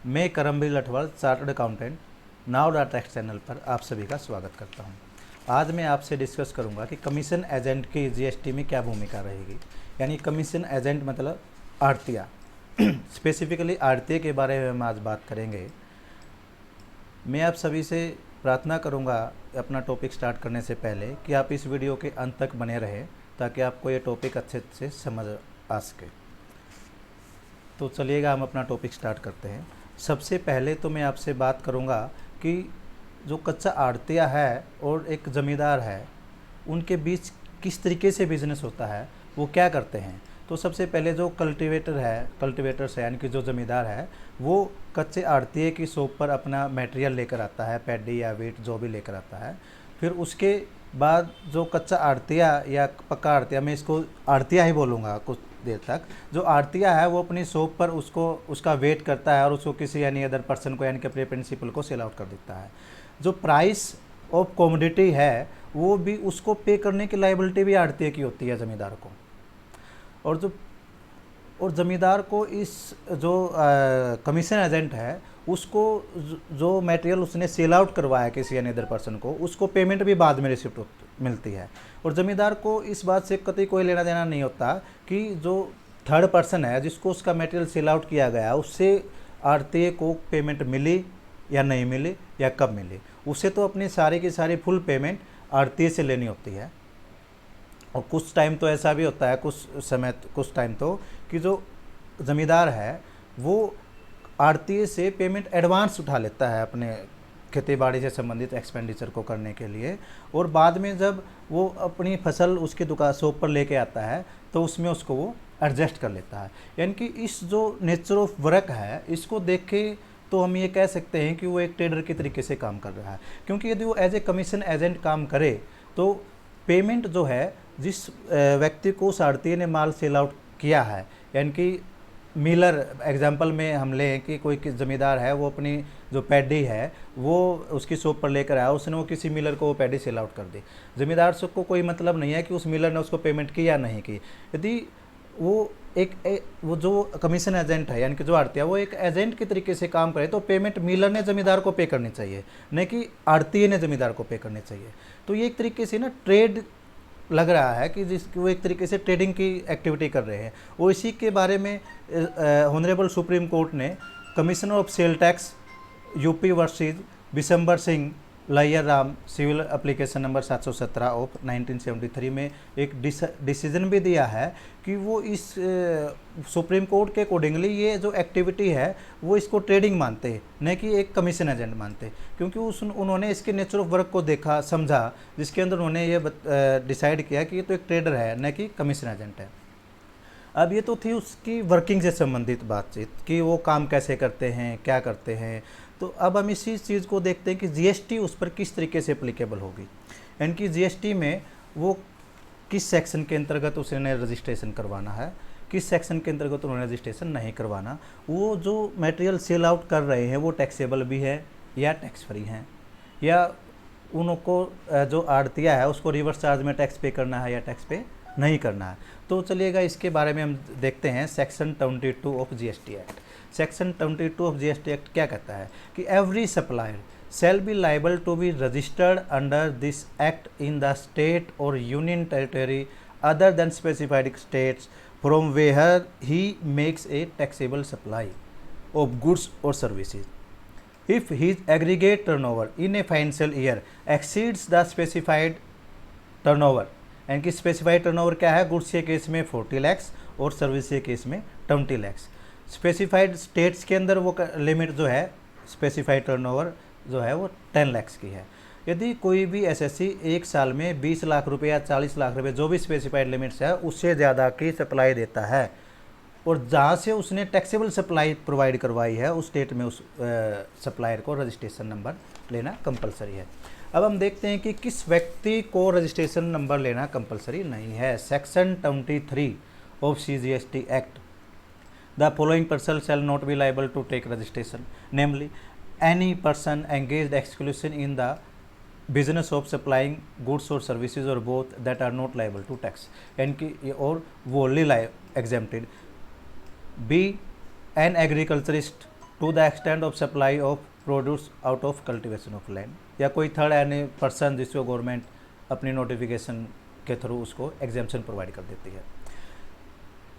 मैं Karambir Lathwal chartered accountant now डा tax channel पर आप सभी का स्वागत करता हूं। आज मैं आपसे डिस्कस करूंगा कि कमीशन एजेंट की जीएसटी में क्या भूमिका रहेगी। यानी कमीशन एजेंट मतलब आड़तिया स्पेसिफिकली आड़तिया के बारे में हम आज बात करेंगे। मैं आप सभी से प्रार्थना करूंगा अपना टॉपिक स्टार्ट करने से पहले कि आप इस वीडियो के अंत तक बने रहें ताकि आपको ये टॉपिक अच्छे से समझ आ सके। तो चलिएगा हम अपना टॉपिक स्टार्ट करते हैं। सबसे पहले तो मैं आपसे बात करूंगा कि जो कच्चा आड़तिया है और एक ज़मींदार है उनके बीच किस तरीके से बिजनेस होता है, वो क्या करते हैं। तो सबसे पहले जो कल्टीवेटर्स है यानी कि जो ज़मींदार है वो कच्चे आड़तिये की शॉप पर अपना मटेरियल लेकर आता है, पैडी या वीट जो भी लेकर आता है। फिर उसके बाद जो कच्चा आड़तिया या पक्का आड़तिया, मैं इसको आड़तिया ही बोलूँगा कुछ देर तक, जो आड़तिया है वो अपनी शॉप पर उसका वेट करता है और उसको किसी यानी अदर पर्सन को यानी कि अपने प्रिंसिपल को सेल आउट कर देता है। जो प्राइस ऑफ कमोडिटी है वो भी उसको पे करने की लायबिलिटी भी आड़तिया की होती है ज़मींदार को। और ज़मींदार को इस जो कमीशन एजेंट है उसको जो मटेरियल उसने सेल आउट करवाया किसी यानी अदर पर्सन को, उसको पेमेंट भी बाद में रिसिप्ट मिलती है। और ज़मींदार को इस बात से कतई कोई लेना देना नहीं होता कि जो थर्ड पर्सन है जिसको उसका मटेरियल सेल आउट किया गया उससे आड़तिये को पेमेंट मिली या नहीं मिली या कब मिली। उसे तो अपनी सारी की सारी फुल पेमेंट आड़तिये से लेनी होती है। और कुछ टाइम तो ऐसा भी होता है, कुछ टाइम तो कि जो ज़मींदार है वो आड़तिये से पेमेंट एडवांस उठा लेता है अपने खेती बाड़ी से संबंधित एक्सपेंडिचर को करने के लिए। और बाद में जब वो अपनी फसल उसकी दुकान शॉप पर लेके आता है तो उसमें उसको वो एडजस्ट कर लेता है। यानी कि इस जो नेचर ऑफ वर्क है इसको देख के तो हम ये कह सकते हैं कि वो एक ट्रेडर के तरीके से काम कर रहा है। क्योंकि यदि वो एज ए कमीशन एजेंट काम करे तो पेमेंट जो है जिस व्यक्ति को उस आड़तिये ने माल सेल आउट किया है, यानी कि मिलर एग्जांपल में हम लें कि कोई ज़मींदार है वो अपनी जो पैडी है वो उसकी शॉप पर लेकर आया, उसने वो किसी मिलर को वो पैडी सेल आउट कर दी। ज़मींदार से को कोई मतलब नहीं है कि उस मिलर ने उसको पेमेंट की या नहीं की। यदि वो वो जो कमीशन एजेंट है यानी कि जो आड़तिया वो एक एजेंट के तरीके से काम करे तो पेमेंट मिलर ने ज़मींदार को पे करनी चाहिए, नहीं कि आड़तिये ने ज़मींदार को पे करनी चाहिए। तो ये एक तरीके से ना ट्रेड लग रहा है कि जिसकी वो एक तरीके से ट्रेडिंग की एक्टिविटी कर रहे हैं। वो इसी के बारे में ऑनरेबल सुप्रीम कोर्ट ने commissioner of sale tax UP versus Bishambar Singh लैयर Ram civil application number 717 of 1973 में एक डिसीजन भी दिया है कि वो इस सुप्रीम कोर्ट के अकॉर्डिंगली ये जो एक्टिविटी है वो इसको ट्रेडिंग मानते हैं, न कि एक कमीशन एजेंट मानते। क्योंकि उन्होंने इसके नेचर ऑफ वर्क को देखा समझा जिसके अंदर उन्होंने ये डिसाइड किया कि ये तो एक ट्रेडर है न कि कमीशन एजेंट है। अब ये तो थी उसकी वर्किंग से संबंधित बातचीत कि वो काम कैसे करते हैं, क्या करते हैं। तो अब हम इसी चीज़ को देखते हैं कि जीएसटी उस पर किस तरीके से एप्लीकेबल होगी। यानी कि जीएसटी में वो किस सेक्शन के अंतर्गत उसने रजिस्ट्रेशन करवाना है, किस सेक्शन के अंतर्गत उन्होंने रजिस्ट्रेशन नहीं करवाना। वो जो मटेरियल सेल आउट कर रहे हैं वो टैक्सेबल भी है या टैक्स फ्री हैं, या उनको जो आड़तिया है उसको रिवर्स चार्ज में टैक्स पे करना है या टैक्स पे नहीं करना है। तो चलिएगा इसके बारे में हम देखते हैं section 22 of GST act. Section 22 of GST act क्या कहता है कि every supplier shall be liable to be registered under this act in the state or union territory other than specified states from where he makes a taxable supply of goods or services. If his aggregate turnover in a financial year exceeds the specified turnover, यानी कि specified turnover क्या है, goods के case में 40 लाख और service के case में 20 lakh. Specified states के अंदर वो लिमिट जो है स्पेसिफाइड टर्नओवर जो है वो 10 लाख की है। यदि कोई भी एसएससी एक साल में 20 लाख रुपए या 40 लाख रुपए जो भी स्पेसिफाइड लिमिट्स है उससे ज़्यादा की सप्लाई देता है और जहाँ से उसने टैक्सेबल सप्लाई प्रोवाइड करवाई है उस स्टेट में उस सप्लायर को रजिस्ट्रेशन नंबर लेना कंपलसरी है। अब हम देखते हैं कि किस व्यक्ति को रजिस्ट्रेशन नंबर लेना कंपलसरी नहीं है। Section 23 of CGST act, the following person shall not be liable to take registration, namely any person engaged exclusively in the business of supplying goods or services or both that are not liable to tax, यानी कि और wholly exempted, be an agriculturist to the extent of supply of produce out of cultivation of land, या कोई third any person जिसको government अपनी notification के थ्रू उसको एग्जेम्पशन प्रोवाइड कर देती है।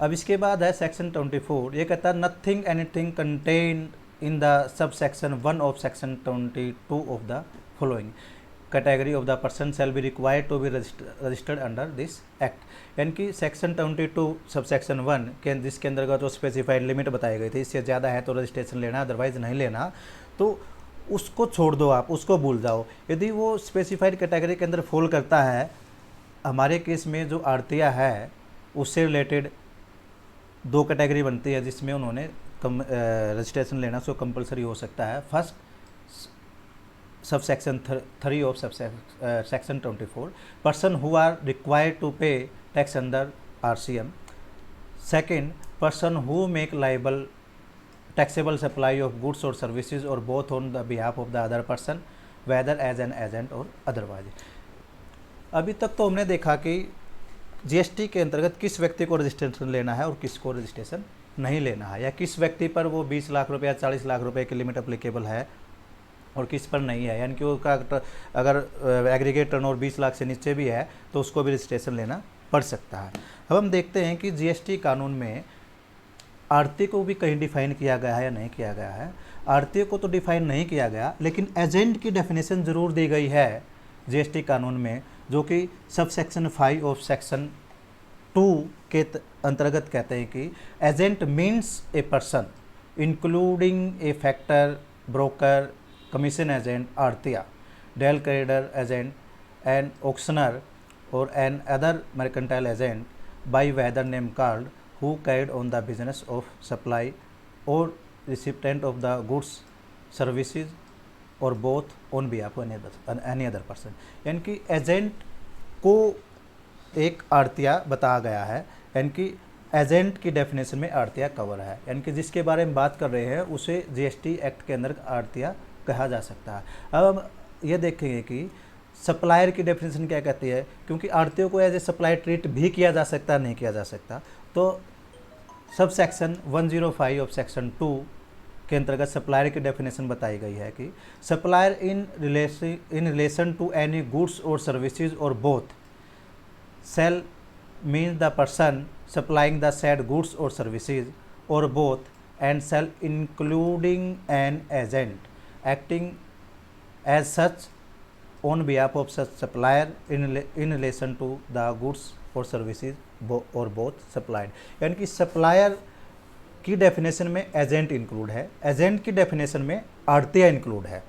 अब इसके बाद है सेक्शन 24, ये कहता है nothing anything contain in the sub section 1 of section 22 of the following category of the person shall be required to be registered under this act. यानी कि सेक्शन 22 सब सेक्शन 1 के जिसके अंतर्गत जो स्पेसिफाइड लिमिट बताई गई थी, इससे ज़्यादा है तो रजिस्ट्रेशन लेना, अदरवाइज नहीं लेना, तो उसको छोड़ दो, आप उसको भूल जाओ। यदि वो स्पेसिफाइड कैटेगरी के अंदर फॉल करता है, हमारे केस में जो आड़तिया है उससे रिलेटेड 2 कैटेगरी बनती है जिसमें उन्होंने रजिस्ट्रेशन लेना सो कंपलसरी हो सकता है। First sub section 3 of sub section 24, person who are required to pay tax under RCM। Second, person who make liable taxable supply of goods और सर्विसेज और both on the behalf of the other person whether as an agent और otherwise. अभी तक तो हमने देखा कि GST के अंतर्गत किस व्यक्ति को रजिस्ट्रेशन लेना है और किसको रजिस्ट्रेशन नहीं लेना है, या किस व्यक्ति पर वो 20 लाख रुपये या 40 लाख रुपये की लिमिट अप्लीकेबल है और किस पर नहीं है। यानी कि उसका अगर एग्रीगेट टर्नओवर 20 लाख से नीचे भी है तो उसको भी रजिस्ट्रेशन लेना पड़ सकता है। अब हम देखते हैं कि GST कानून में आड़ती को भी कहीं डिफाइन किया गया है या नहीं किया गया है। आड़ती को तो डिफाइन नहीं किया गया, लेकिन एजेंट की डेफिनेशन ज़रूर दी गई है GST कानून में, जो कि सब सेक्शन 5 ऑफ सेक्शन 2 के अंतर्गत कहते हैं कि agent means a person including a factor, broker, commission agent, arhatia, डेल क्रेडर एजेंट, एन ऑक्शनर और an other mercantile agent by whether name called who carried on the business of supply or recipient of the goods, services or both on behalf of any other person। यानी कि agent को एक आड़तिया बताया गया है, यानी कि एजेंट की डेफिनेशन में आड़तिया कवर है, यानी कि जिसके बारे में बात कर रहे हैं उसे GST एक्ट के अंदर आड़तिया कहा जा सकता है। अब हम ये देखेंगे कि सप्लायर की डेफिनेशन क्या कहती है, क्योंकि आड़तियों को एज ए सप्लायर ट्रीट भी किया जा सकता है, नहीं किया जा सकता। तो सब सेक्शन 105 ऑफ सेक्शन 2 के अंतर्गत सप्लायर की डेफिनेशन बताई गई है कि supplier in relation to any goods और सर्विसेज और both shall means the person supplying the said goods और सर्विसेज और both and shall including an agent acting as such on behalf of such supplier in relation to the goods और services और both supplied. यानी कि supplier की definition में agent include है, agent की डेफिनेशन में आड़तिया इंक्लूड है।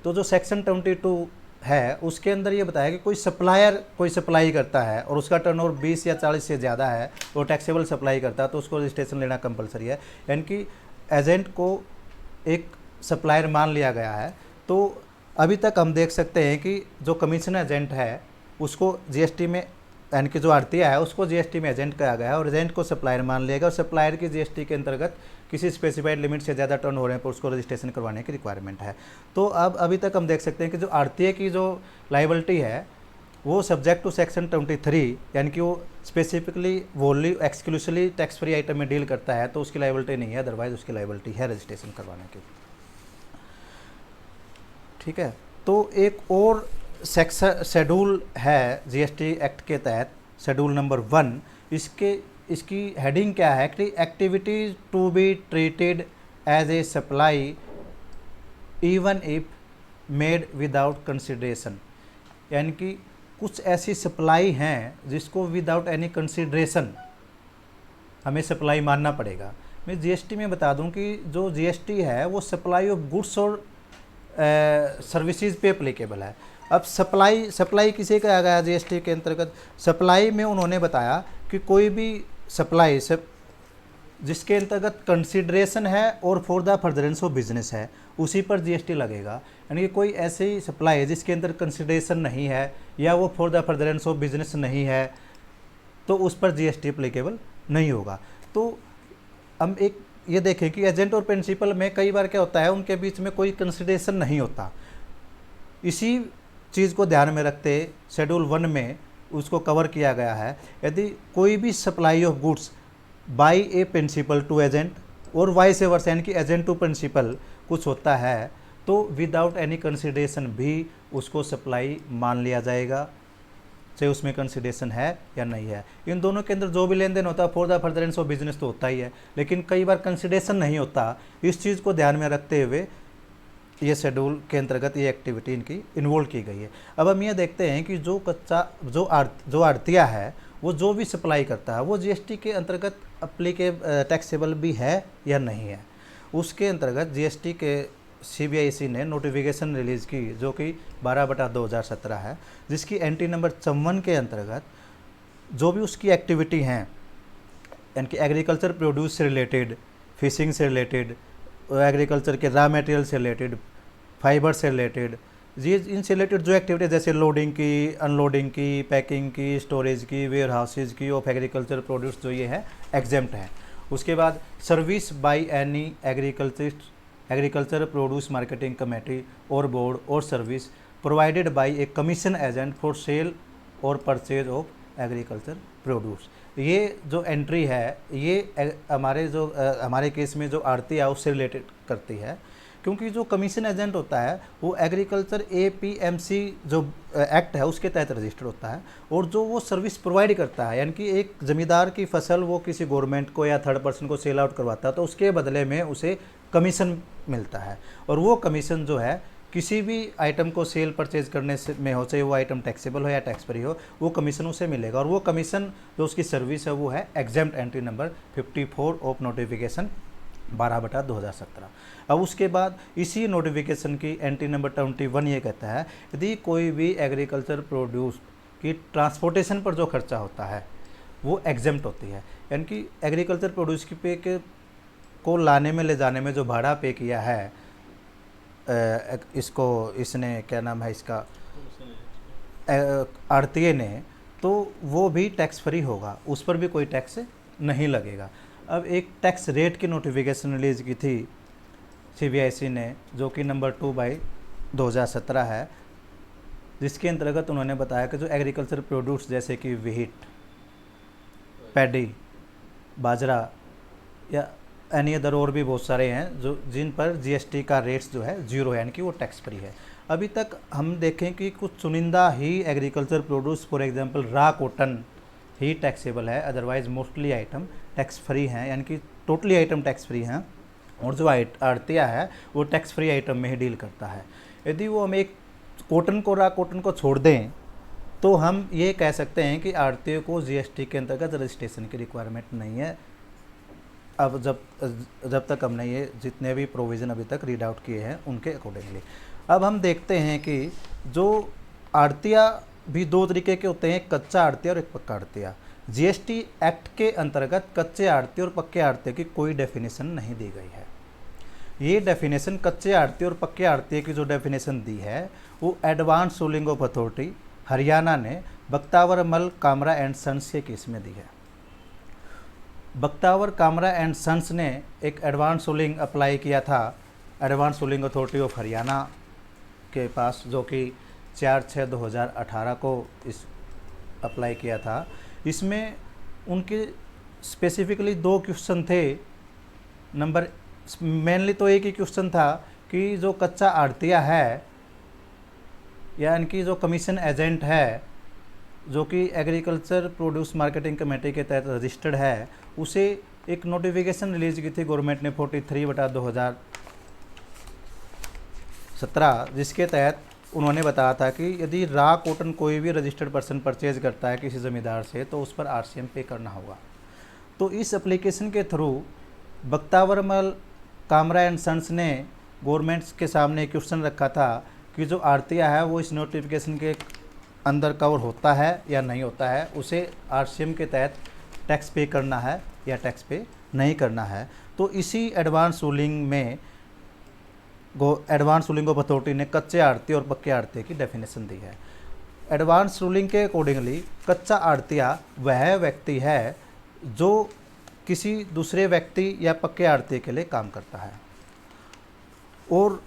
तो जो सेक्शन 22 है उसके अंदर ये बताया कि कोई सप्लायर कोई सप्लाई करता है और उसका टर्नओवर 20 या 40 से ज़्यादा है और टैक्सेबल सप्लाई करता है तो उसको रजिस्ट्रेशन लेना कंपलसरी है। यानी कि एजेंट को एक सप्लायर मान लिया गया है। तो अभी तक हम देख सकते हैं कि जो कमीशन एजेंट है उसको GST में, यानी कि जो आड़तिया है उसको GST में एजेंट कहा गया है और एजेंट को सप्लायर मान लिया गया और सप्लायर की GST के अंतर्गत किसी स्पेसिफाइड लिमिट से ज़्यादा टर्न हो रहे हैं पर उसको रजिस्ट्रेशन करवाने की रिक्वायरमेंट है। तो अब अभी तक हम देख सकते हैं कि जो आड़तिया की जो लाइबिलिटी है वो सब्जेक्ट टू सेक्शन 23, यानी कि वो specifically only exclusively tax free item में डील करता है तो उसकी लाइबिलिटी नहीं है, अदरवाइज उसकी लाइबिलिटी है रजिस्ट्रेशन करवाने की। ठीक है, तो एक और शेड्यूल है GST एक्ट के तहत, शेड्यूल नंबर 1। इसकी हेडिंग क्या है कि activities to be treated as a supply even if made without consideration. यानी कि कुछ ऐसी सप्लाई हैं जिसको विदाउट एनी कंसिडरेशन हमें सप्लाई मानना पड़ेगा। मैं GST में बता दूं कि जो GST है वो सप्लाई ऑफ गुड्स और सर्विसेज पे एप्लीकेबल है। अब सप्लाई किसे कहा गया GST के अंतर्गत? सप्लाई में उन्होंने बताया कि कोई भी सप्लाई जिसके अंतर्गत कंसिडरेशन है और for the furtherance of business है उसी पर GST लगेगा। यानी कि कोई ऐसी सप्लाई है जिसके अंदर कंसिडरेशन नहीं है या वो for the furtherance of business नहीं है तो उस पर GST एप्लीकेबल नहीं होगा। तो हम एक ये देखें कि एजेंट और प्रिंसिपल में कई बार क्या होता है उनके बीच में कोई कंसिडरेशन नहीं होता। इसी चीज़ को ध्यान में रखते शेड्यूल 1 में उसको कवर किया गया है। यदि कोई भी supply of goods by a principal to agent और वाइस वर्सा, यानी कि एजेंट टू प्रिंसिपल कुछ होता है तो विदाउट एनी कंसिडरेशन भी उसको सप्लाई मान लिया जाएगा, चाहे उसमें कंसिडरेशन है या नहीं है। इन दोनों के अंदर जो भी लेन देन होता है for the furtherance of business तो होता ही है, लेकिन कई बार कंसिडरेशन नहीं होता। इस चीज़ को ध्यान में रखते हुए ये शेड्यूल के अंतर्गत ये एक्टिविटी इनकी इन्वॉल्व की गई है। अब हम ये देखते हैं कि जो कच्चा जो आड़तिया है वो जो भी सप्लाई करता है वो जीएसटी के अंतर्गत टैक्सेबल भी है या नहीं है। उसके अंतर्गत जीएसटी के सीबीआईसी ने नोटिफिकेशन रिलीज़ की जो कि 12/2017 है, जिसकी एंट्री नंबर 54 के अंतर्गत जो भी उसकी एक्टिविटी हैं, यानी कि एग्रीकल्चर प्रोड्यूस से रिलेटेड, फिशिंग से रिलेटेड, एग्रीकल्चर के रॉ मटेरियल से रिलेटेड, फाइबर से रिलेटेड, ये इनसे रिलेटेड जो एक्टिविटी जैसे लोडिंग की, अनलोडिंग की, पैकिंग की, स्टोरेज की, वेयर हाउसेज की ऑफ एग्रीकल्चर प्रोड्यूस जो ये है एग्जेम्प्ट है। उसके बाद service by any agriculture produce marketing committee और बोर्ड और service provided by a commission agent for sale और परचेज ऑफ एग्रीकल्चर प्रोड्यूस। ये जो एंट्री है ये हमारे केस में जो आड़ती है उससे रिलेटेड करती है, क्योंकि जो कमीशन एजेंट होता है वो एग्रीकल्चर एपीएमसी जो एक्ट है उसके तहत रजिस्टर्ड होता है, और जो वो सर्विस प्रोवाइड करता है, यानी कि एक ज़मींदार की फसल वो किसी गवर्नमेंट को या थर्ड पर्सन को सेल आउट करवाता है तो उसके बदले में उसे कमीशन मिलता है, और वो कमीशन जो है किसी भी आइटम को सेल परचेज करने से में हो, चाहे वो आइटम टैक्सेबल हो या टैक्स फ्री हो, वो कमीशन उसे मिलेगा। और वो कमीशन जो उसकी सर्विस है वो है exempt entry number 54 of notification 12/2017। अब उसके बाद इसी नोटिफिकेशन की एंट्री नंबर 21 ये कहता है यदि कोई भी एग्रीकल्चर प्रोड्यूस की ट्रांसपोर्टेशन पर जो खर्चा होता है वो एग्जेम्प्ट होती है, यानी कि एग्रीकल्चर प्रोड्यूस की पे के को लाने में ले जाने में जो भाड़ा पे किया है इसने क्या नाम है इसका आड़तिये ने, तो वो भी टैक्स फ्री होगा, उस पर भी कोई टैक्स नहीं लगेगा। अब एक टैक्स रेट की नोटिफिकेशन रिलीज़ की थी सीबीआईसी ने जो कि नंबर 2/2017 है, जिसके अंतर्गत उन्होंने बताया कि जो एग्रीकल्चर प्रोड्यूस जैसे कि व्हीट, पैडी, बाजरा या एनी अदर और भी बहुत सारे हैं जो जिन पर जीएसटी का रेट्स जो है 0 है, यानी कि वो टैक्स फ्री है। अभी तक हम देखें कि कुछ चुनिंदा ही agriculture produce for example raw cotton ही टैक्सेबल है, otherwise mostly item tax free हैं, यानी कि टोटली आइटम टैक्स फ्री हैं, और जो आड़तिया है वो टैक्स फ्री आइटम में ही डील करता है। यदि वो हम एक रॉ कॉटन को छोड़ दें तो हम ये कह सकते हैं कि आड़तियों को जीएसटी के अंतर्गत रजिस्ट्रेशन की रिक्वायरमेंट नहीं है। अब जब तक हमने ये जितने भी प्रोविज़न अभी तक रीड आउट किए हैं उनके अकॉर्डिंगली अब हम देखते हैं कि जो आड़तिया भी दो तरीके के होते हैं, एक कच्चा आड़तिया और एक पक्का आड़तिया। जीएसटी एक्ट के अंतर्गत कच्चे आड़तिये और पक्के आड़तिये की कोई डेफिनेशन नहीं दी गई है। ये डेफिनेशन कच्चे आड़तिये और पक्के आड़तिये की जो डेफिनेशन दी है वो advance ruling of authority Haryana ने बख्तावर मल कामरा एंड सन्स के केस में दी है। बख्तावर कामरा एंड सन्स ने एक एडवांस रूलिंग अप्लाई किया था advance ruling authority of Haryana के पास, जो कि 4/6/2018 को इस अप्लाई किया था। इसमें उनके स्पेसिफिकली 2 क्वेश्चन थे। मेनली तो एक ही क्वेश्चन था कि जो कच्चा आड़तिया है या इनकी जो कमीशन एजेंट है जो कि एग्रीकल्चर प्रोड्यूस मार्केटिंग कमेटी के तहत रजिस्टर्ड है, उसे एक नोटिफिकेशन रिलीज़ की थी गवर्नमेंट ने 43/2017, जिसके तहत उन्होंने बताया था कि यदि रॉ कॉटन कोई भी रजिस्टर्ड पर्सन परचेज करता है किसी ज़मींदार से तो उस पर आरसीएम पे करना होगा। तो इस एप्लीकेशन के थ्रू बख्तावरमल कामरा एंड सन्स ने गवर्नमेंट के सामने क्वेश्चन रखा था कि जो आड़तिया है वो इस नोटिफिकेशन के अंदर कवर होता है या नहीं होता है, उसे आरसीएम के तहत टैक्स पे करना है या टैक्स पे नहीं करना है। तो इसी एडवांस रूलिंग ऑफ अथॉरिटी ने कच्चे आड़तिये और पक्के आड़तिये की डेफिनेशन दी है। एडवांस रूलिंग के अकॉर्डिंगली कच्चा आड़तिया वह व्यक्ति है जो किसी दूसरे व्यक्ति या पक्के आड़तिये के लिए काम करता है और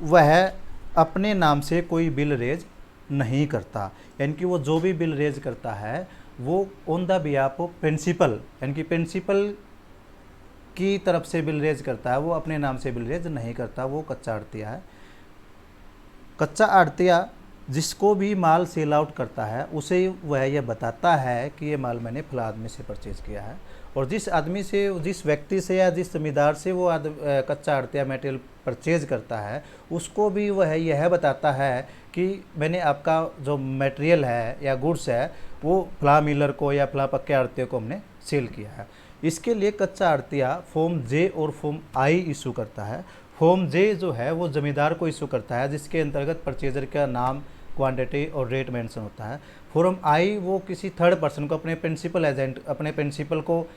वह अपने नाम से कोई बिल रेज नहीं करता, यानी कि वो जो भी बिल रेज करता है वो on the behalf of principal, यानी कि प्रिंसिपल की तरफ से बिल रेज करता है, वो अपने नाम से बिल रेज नहीं करता, वो कच्चा आड़तिया है। कच्चा आड़तिया जिसको भी माल सेल आउट करता है उसे वह यह बताता है कि ये माल मैंने फला आदमी से परचेज़ किया है, और जिस आदमी से, जिस व्यक्ति से या जिस जमींदार से वो कच्चा आड़तिया मटेरियल परचेज करता है उसको भी वह यह बताता है कि मैंने आपका जो मटेरियल है या गुड्स है वो फला मिलर को या फला पक्के आड़तियों को हमने सेल किया है। इसके लिए कच्चा आड़तिया फॉर्म जे और फॉर्म आई इशू करता है। फॉर्म जे जो है वो जमींदार को इशू करता है, जिसके अंतर्गत परचेजर का नाम, क्वांटिटी और रेट मेंशन होता है। फॉर्म आई वो किसी थर्ड पर्सन को, अपने प्रिंसिपल एजेंट, अपने प्रिंसिपल को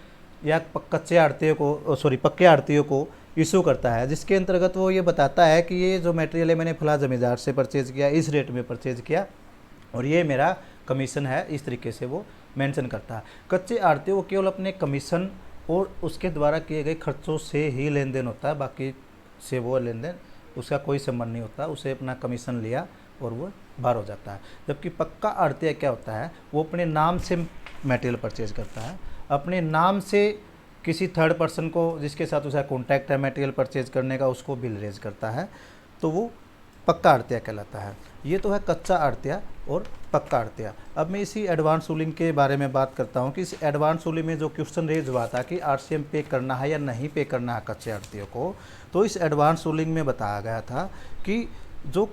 या कच्चे आड़तियों को, पक्के आड़तियों को इशू करता है, जिसके अंतर्गत वो ये बताता है कि ये जो मटेरियल है मैंने फला जमींदार से परचेज़ किया, इस रेट में परचेज़ किया और ये मेरा कमीशन है, इस तरीके से वो मेंशन करता है। कच्चे आड़तियों को केवल अपने कमीशन और उसके द्वारा किए गए खर्चों से ही लेन देन होता है, बाकी से वो लेन देन उसका कोई संबंध नहीं होता। उसे अपना कमीशन लिया और वो बाहर हो जाता है। जबकि पक्का आड़तिया क्या होता है, वो अपने नाम से मटेरियल परचेज करता है, अपने नाम से किसी थर्ड पर्सन को जिसके साथ उसका कॉन्टैक्ट है मटेरियल परचेज करने का, उसको बिल रेज करता है, तो वो पक्का आड़तिया कहलाता है। ये तो है कच्चा आड़तिया और पक्का आड़तिया। अब मैं इसी एडवांस रूलिंग के बारे में बात करता हूँ कि इस एडवांस रूलिंग में जो क्वेश्चन रेज हुआ था कि आरसीएम पे करना है या नहीं पे करना है कच्चे आड़तियों को, तो इस एडवांस रूलिंग में बताया गया था कि जो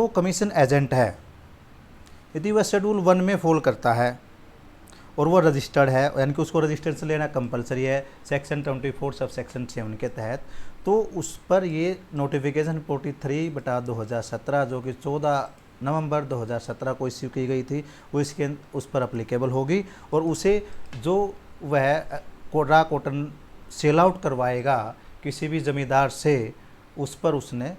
कमीशन एजेंट है यदि वह शेड्यूल 1 में फॉल करता है और वो रजिस्टर्ड है, यानी कि उसको रजिस्ट्रेशन लेना कंपलसरी है सेक्शन 24 सब सेक्शन 7 के तहत, तो उस पर ये नोटिफिकेशन 43/2017 जो कि 14 नवंबर 2017 को इश्यू की गई थी, वो इसके उस पर अप्लीकेबल होगी और उसे जो वह रॉ कॉटन सेल आउट करवाएगा किसी भी ज़मींदार से, उस पर उसने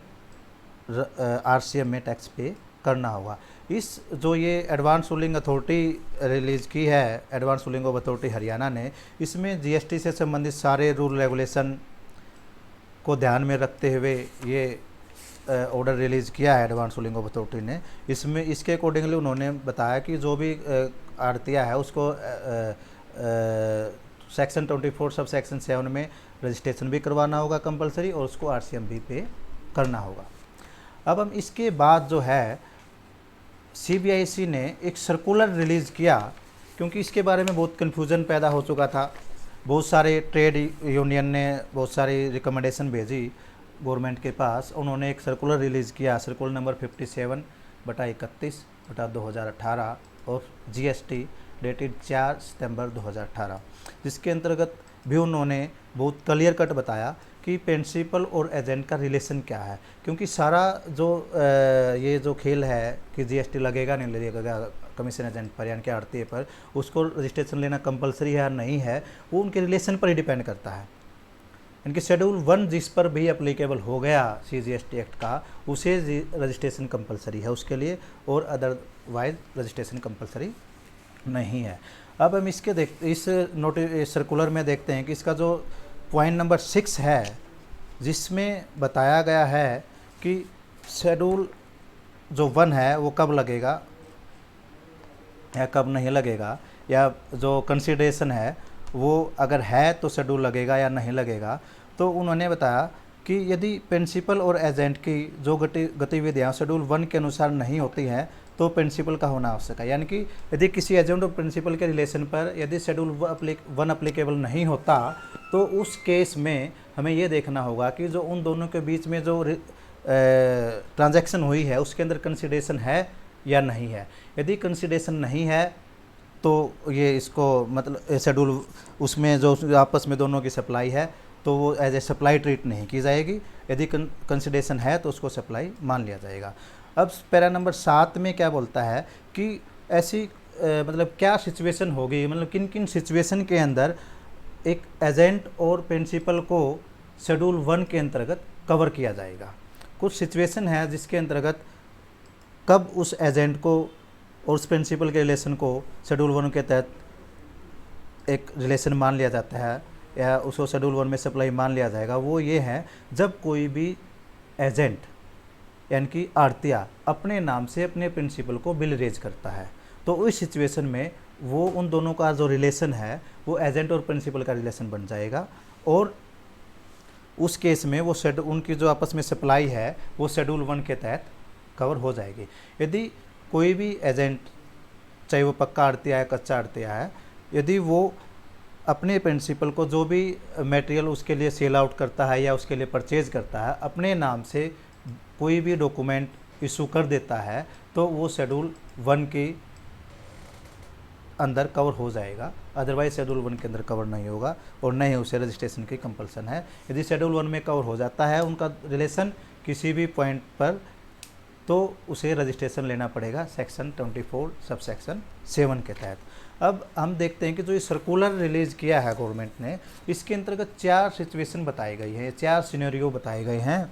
आरसीएम में टैक्स पे करना होगा। इस जो ये एडवांस रूलिंग अथॉरिटी रिलीज़ की है, advance ruling of authority Haryana ने, इसमें जीएसटी से संबंधित सारे रूल रेगुलेशन को ध्यान में रखते हुए ये ऑर्डर रिलीज़ किया है एडवांस रूलिंग ऑफ अथॉरिटी ने। इसमें इसके अकॉर्डिंगली उन्होंने बताया कि जो भी आड़तिया है उसको सेक्शन 24 सब सेक्शन 7 में रजिस्ट्रेशन भी करवाना होगा कंपलसरी और उसको आरसीएम भी पे करना होगा। अब हम इसके बाद जो है सीबीआईसी ने एक सर्कुलर रिलीज़ किया, क्योंकि इसके बारे में बहुत कन्फ्यूज़न पैदा हो चुका था। बहुत सारे ट्रेड यूनियन ने बहुत सारी रिकमेंडेशन भेजी गवर्नमेंट के पास। उन्होंने एक सर्कुलर रिलीज़ किया, सर्कुलर नंबर 57/31/2018 और जीएसटी डेटेड 4 सितंबर 2018, जिसके अंतर्गत भी उन्होंने बहुत क्लियर कट बताया कि प्रिंसिपल और एजेंट का रिलेशन क्या है। क्योंकि सारा जो ये जो खेल है कि जीएसटी लगेगा नहीं लगेगा कमीशन एजेंट पर यानी कि आड़तिये पर, उसको रजिस्ट्रेशन लेना कंपलसरी है या नहीं है, वो उनके रिलेशन पर ही डिपेंड करता है। इनके शेड्यूल 1 जिस पर भी अप्लीकेबल हो गया सीजीएसटी एक्ट का, उसे रजिस्ट्रेशन कंपलसरी है उसके लिए, और अदरवाइज रजिस्ट्रेशन कंपलसरी नहीं है। अब हम इसके इस सर्कुलर में देखते हैं कि इसका जो पॉइंट नंबर 6 है, जिसमें बताया गया है कि शेड्यूल जो 1 है वो कब लगेगा या कब नहीं लगेगा, या जो कंसिडरेशन है वो अगर है तो शेड्यूल लगेगा या नहीं लगेगा। तो उन्होंने बताया कि यदि प्रिंसिपल और एजेंट की जो गतिविधियाँ शेड्यूल 1 के अनुसार नहीं होती हैं तो प्रिंसिपल का होना आवश्यक है। यानी कि यदि किसी एजेंट और प्रिंसिपल के रिलेशन पर यदि शेड्यूल 1 अप्लीकेबल नहीं होता तो उस केस में हमें ये देखना होगा कि जो उन दोनों के बीच में जो ट्रांजैक्शन हुई है उसके अंदर कंसिडरेशन है या नहीं है। यदि कंसिडरेशन नहीं है तो ये इसको मतलब शेड्यूल उसमें जो आपस में दोनों की सप्लाई है तो वो एज ए सप्लाई ट्रीट नहीं की जाएगी। यदि कंसिडरेशन है तो उसको सप्लाई मान लिया जाएगा। अब पैरा नंबर 7 में क्या बोलता है कि ऐसी मतलब क्या सिचुएशन होगी, मतलब किन किन सिचुएशन के अंदर एक एजेंट और प्रिंसिपल को शेड्यूल 1 के अंतर्गत कवर किया जाएगा। कुछ सिचुएशन है जिसके अंतर्गत कब उस एजेंट को और उस प्रिंसिपल के रिलेशन को शेड्यूल 1 के तहत एक रिलेशन मान लिया जाता है या उसको शेड्यूल 1 में सप्लाई मान लिया जाएगा। वो ये है जब कोई भी एजेंट यानी कि आड़तिया अपने नाम से अपने प्रिंसिपल को बिल रेज करता है, तो उस सिचुएशन में वो उन दोनों का जो रिलेशन है वो एजेंट और प्रिंसिपल का रिलेशन बन जाएगा। और उस केस में वो शेड्यूल, उनकी जो आपस में सप्लाई है वो शेड्यूल 1 के तहत कवर हो जाएगी। यदि कोई भी एजेंट, चाहे वो पक्का आड़तिया है, कच्चा आड़तिया है, यदि वो अपने प्रिंसिपल को जो भी मटेरियल उसके लिए सेल आउट करता है या उसके लिए परचेज करता है, अपने नाम से कोई भी डॉक्यूमेंट इशू कर देता है, तो वो शेड्यूल 1 के अंदर कवर हो जाएगा। अदरवाइज शेड्यूल 1 के अंदर कवर नहीं होगा और न ही उसे रजिस्ट्रेशन की कंपल्सन है। यदि शेड्यूल 1 में कवर हो जाता है उनका रिलेशन किसी भी पॉइंट पर, तो उसे रजिस्ट्रेशन लेना पड़ेगा सेक्शन 24 सब सेक्शन 7 के तहत। अब हम देखते हैं कि जो ये सर्कुलर रिलीज़ किया है गवर्नमेंट ने, इसके अंतर्गत 4 सिचुएशन बताई गई है, 4 सिनेरियो बताए गए हैं,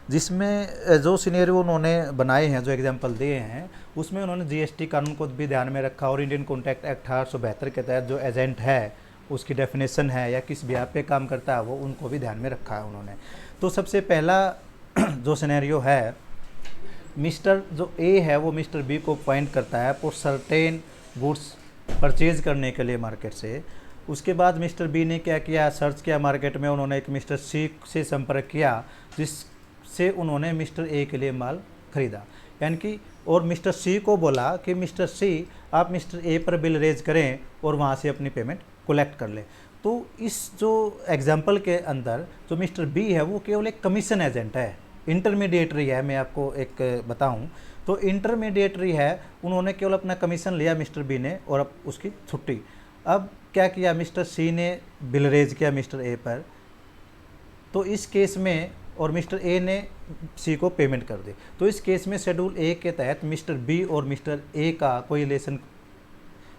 जिसमें जो सिनेरियो उन्होंने बनाए हैं, जो एग्जांपल दिए हैं, उसमें उन्होंने जीएसटी कानून को भी ध्यान में रखा और इंडियन कॉन्ट्रैक्ट एक्ट 1872 के तहत जो एजेंट है उसकी डेफिनेशन है या किस बिहाफ पे काम करता है वो, उनको भी ध्यान में रखा है उन्होंने। तो सबसे पहला जो सिनेरियो है, मिस्टर जो ए है वो मिस्टर बी को पॉइंट करता है फॉर सर्टेन गुड्स परचेज करने के लिए मार्केट से। उसके बाद मिस्टर बी ने क्या किया, सर्च किया मार्केट में, उन्होंने एक मिस्टर सी से संपर्क किया जिससे उन्होंने मिस्टर ए के लिए माल खरीदा, यानी कि, और मिस्टर सी को बोला कि मिस्टर सी आप मिस्टर ए पर बिल रेज करें और वहाँ से अपनी पेमेंट कलेक्ट कर लें। तो इस जो एग्जाम्पल के अंदर जो मिस्टर बी है वो केवल एक कमीशन एजेंट है, इंटरमीडिएटरी है। मैं आपको एक बताऊं तो इंटरमीडिएटरी है, उन्होंने केवल अपना कमीशन लिया मिस्टर बी ने और अब उसकी छुट्टी। अब क्या किया, मिस्टर सी ने बिल रेज किया मिस्टर ए पर, तो इस केस में, और मिस्टर ए ने सी को पेमेंट कर दी, तो इस केस में शेड्यूल ए के तहत मिस्टर बी और मिस्टर ए का कोई रिलेशन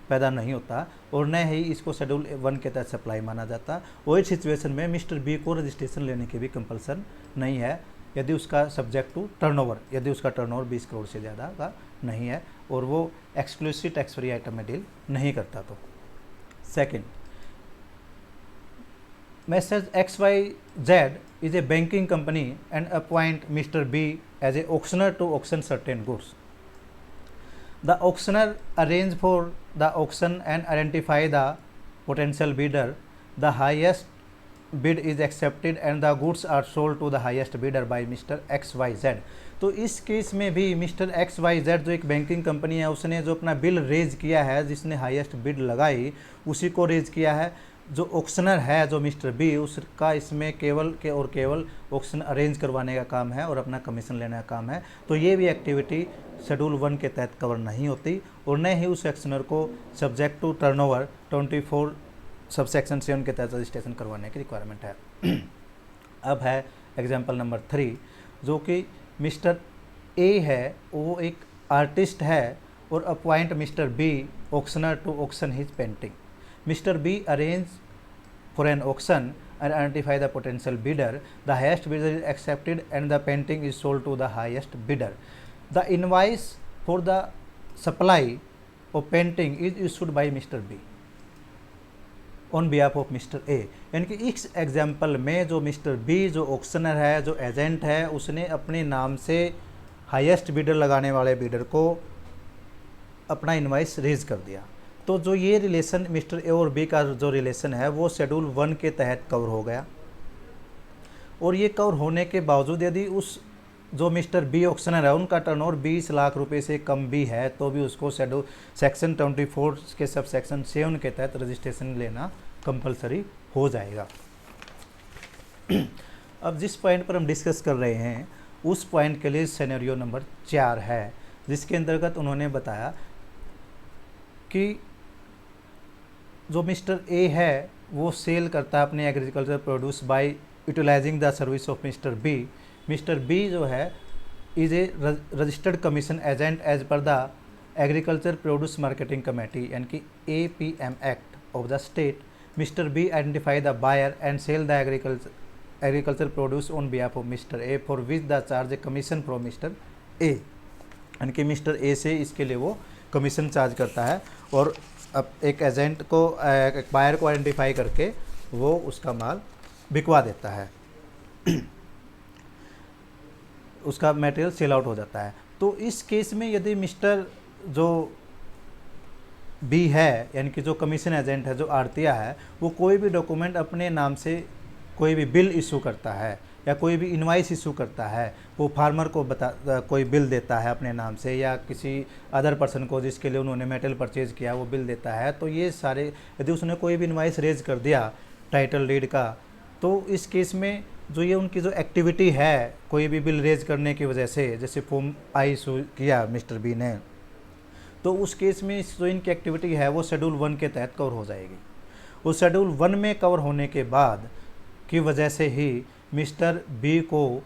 पैदा नहीं होता और न ही इसको शेड्यूल 1 के तहत सप्लाई माना जाता। और इस सिचुएशन में मिस्टर बी को रजिस्ट्रेशन लेने की भी कंपल्सन नहीं है यदि उसका सब्जेक्ट टू टर्नओवर, यदि उसका टर्नओवर 20 करोड़ से ज़्यादा का नहीं है और वो एक्सक्लूसिव टैक्स फ्री आइटम में डील नहीं करता। तो second, Messrs. XYZ is a banking company and appoint Mr. B as a auctioneer to auction certain goods. The auctioneer arrange for the auction and identify the potential bidder. The highest bid is accepted and the goods are sold to the highest bidder by Mr. XYZ. तो इस case में भी mister XYZ जो एक banking company है, उसने जो अपना बिल रेज किया है, जिसने हाईएस्ट बिड लगाई उसी को रेज किया है। जो ऑक्शनर है जो मिस्टर बी, उसका इसमें केवल के और केवल ऑक्शन अरेंज करवाने का काम है और अपना कमीशन लेने का काम है। तो ये भी एक्टिविटी शेड्यूल 1 के तहत कवर नहीं होती और न ही उस ऑक्शनर को subject to turnover 24 sub section 7 के तहत रजिस्ट्रेशन करवाने की रिक्वायरमेंट है। अब है एग्जाम्पल नंबर 3, जो कि मिस्टर ए है, वो एक आर्टिस्ट है और appoint mister B auctioneer to auction his painting. Mr. B arrange for an auction and identify the potential bidder. The highest bidder is accepted and the painting is sold to the highest bidder. The invoice for the supply of painting is issued by Mr. B on behalf of Mr. A. यानी कि इस example में जो mister B जो auctioneer है, जो agent है, उसने अपने नाम से हाईएस्ट बिडर लगाने वाले बिडर को अपना इनवाइस रेज कर दिया। तो जो ये रिलेशन मिस्टर ए और बी का जो रिलेशन है वो शेड्यूल 1 के तहत कवर हो गया। और ये कवर होने के बावजूद यदि उस जो मिस्टर बी ऑक्शनर है उनका टर्नओवर 20 लाख रुपए से कम भी है तो भी उसको शेड्यूल सेक्शन 24 के सब सेक्शन 7 के तहत रजिस्ट्रेशन लेना कंपलसरी हो जाएगा। अब जिस पॉइंट पर हम डिस्कस कर रहे हैं उस पॉइंट के लिए सिनेरियो नंबर 4 है, जिसके अंतर्गत उन्होंने बताया कि जो मिस्टर ए है वो सेल करता है अपने agriculture produce by utilising the service of mister B. Mister B जो है is a registered commission agent as per the agriculture produce marketing committee यानी कि APM act of the state. Mister B identify the buyer and sale the agriculture produce on behalf of mister A for which the charge a commission from mister A, यानी कि mister A से इसके लिए वो commission charge करता है और अब एक एजेंट को, एक बायर को आइडेंटिफाई करके वो उसका माल बिकवा देता है, उसका मटेरियल सेल आउट हो जाता है। तो इस केस में यदि मिस्टर जो बी है यानी कि जो कमीशन एजेंट है, जो आड़तिया है, वो कोई भी डॉक्यूमेंट अपने नाम से कोई भी बिल इशू करता है या कोई भी इनवाइस इशू करता है, वो फार्मर को कोई बिल देता है अपने नाम से या किसी अदर पर्सन को जिसके लिए उन्होंने मेटेरियल परचेज किया वो बिल देता है, तो ये सारे यदि उसने कोई भी इनवाइस रेज कर दिया टाइटल डीड का, तो इस केस में जो ये उनकी जो एक्टिविटी है कोई भी बिल रेज करने की वजह से, जैसे फॉर्म आई इशू किया मिस्टर बी ने, तो उस केस में जो इनकी एक्टिविटी है वो शेड्यूल 1 के तहत कवर हो जाएगी। उस शेड्यूल 1 में कवर होने के बाद की वजह से ही मिस्टर बी को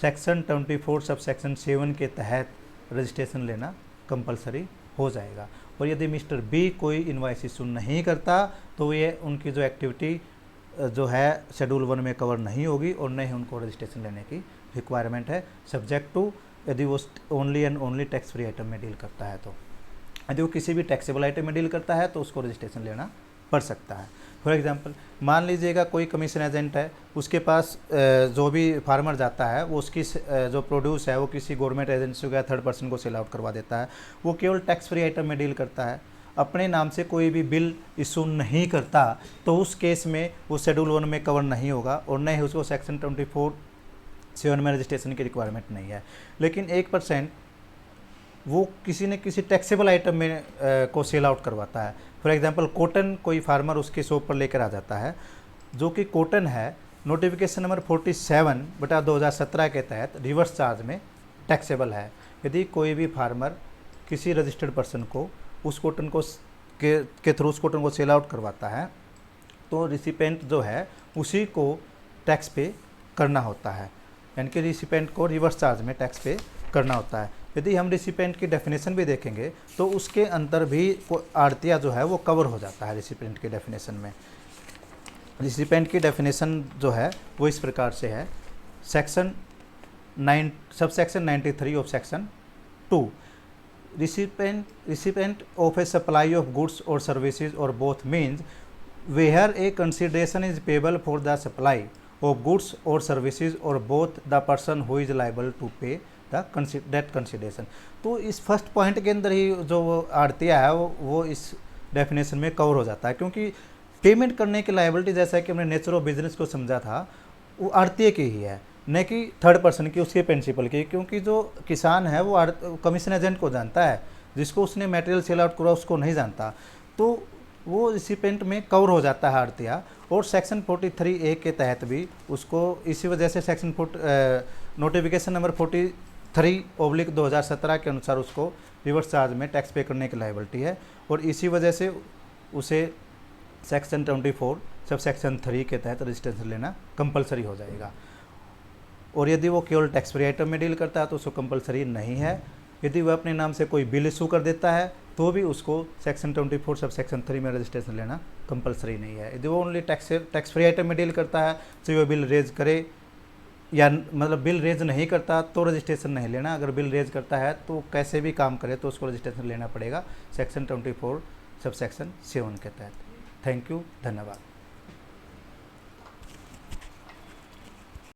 सेक्शन 24 सब सेक्शन 7 के तहत रजिस्ट्रेशन लेना कंपलसरी हो जाएगा। और यदि मिस्टर बी कोई इनवाइस इशू नहीं करता तो ये उनकी जो एक्टिविटी जो है शेड्यूल 1 में कवर नहीं होगी और न ही उनको रजिस्ट्रेशन लेने की रिक्वायरमेंट है, सब्जेक्ट टू यदि वो only and only tax free item में डील करता है। तो यदि वो किसी भी टैक्सेबल आइटम में डील करता है तो उसको रजिस्ट्रेशन लेना पड़ सकता है। फॉर एग्जांपल मान लीजिएगा कोई कमीशन एजेंट है, उसके पास जो भी फार्मर जाता है वो उसकी जो प्रोड्यूस है वो किसी गवर्नमेंट एजेंसी या थर्ड पर्सन को सेल आउट करवा देता है, वो केवल टैक्स फ्री आइटम में डील करता है, अपने नाम से कोई भी बिल इशू नहीं करता, तो उस केस में वो शेड्यूल 1 में कवर नहीं होगा और न ही उसको सेक्शन 24(7) में रजिस्ट्रेशन की रिक्वायरमेंट नहीं है। लेकिन 1% वो किसी न किसी टैक्सेबल आइटम में को सेल आउट करवाता है। फॉर एग्जांपल कॉटन कोई फार्मर उसके शॉप पर लेकर आ जाता है, जो कि कॉटन है नोटिफिकेशन नंबर 47/2017 के तहत रिवर्स चार्ज में टैक्सेबल है। यदि कोई भी फार्मर किसी रजिस्टर्ड पर्सन को उस कॉटन को के थ्रू उस कॉटन को सेल आउट करवाता है तो रिसिपेंट जो है उसी को टैक्स पे करना होता है, यानी कि रिसिपेंट को रिवर्स चार्ज में टैक्स पे करना होता है। यदि हम रिसिपेंट की डेफिनेशन भी देखेंगे तो उसके अंदर भी आड़तिया जो है वो कवर हो जाता है रिसिपेंट की डेफिनेशन में। रिसिपेंट की डेफिनेशन जो है वो इस प्रकार से है, section 9 subsection 93 of section 2, recipient of a supply of goods or services or both means where a consideration is payable for the supply of goods or services or both the person who is liable to pay the that consideration। तो इस first point के अंदर ही जो आड़तिया है वो इस definition में cover हो जाता है, क्योंकि पेमेंट करने की लाइबिलिटी जैसा कि हमने नेचर ऑफ बिजनेस को समझा था वो आड़तिये की ही है, न कि थर्ड पर्सन की, उसके प्रिंसिपल की। क्योंकि जो किसान है वो कमीशन एजेंट को जानता है, जिसको उसने मटेरियल सेल आउट करा उसको नहीं जानता, तो वो रिसिपेंट में कवर हो जाता है आड़तिया। और सेक्शन 43A के तहत भी उसको इसी वजह से सेक्शन नोटिफिकेशन नंबर 43/2017 के अनुसार उसको रिवर्स चार्ज में टैक्स पे करने की लाइबिलिटी है, और इसी वजह से उसे सेक्शन 24 सब सेक्शन 3 के तहत रजिस्ट्रेशन लेना कंपलसरी हो जाएगा। और यदि वो केवल टैक्स फ्री आइटम में डील करता है तो उसको कंपलसरी नहीं है। यदि वह अपने नाम से कोई बिल इशू कर देता है तो भी उसको सेक्शन 24 सब सेक्शन 3 में रजिस्ट्रेशन लेना कंपलसरी नहीं है। यदि वो ओनली टैक्स फ्री आइटम में डील करता है, चाहे वह बिल रेज करे या मतलब बिल रेज नहीं करता तो रजिस्ट्रेशन नहीं लेना। अगर बिल रेज करता है तो कैसे भी काम करे तो उसको रजिस्ट्रेशन लेना पड़ेगा सेक्शन 24 सब सेक्शन 7 के तहत। थैंक यू, धन्यवाद।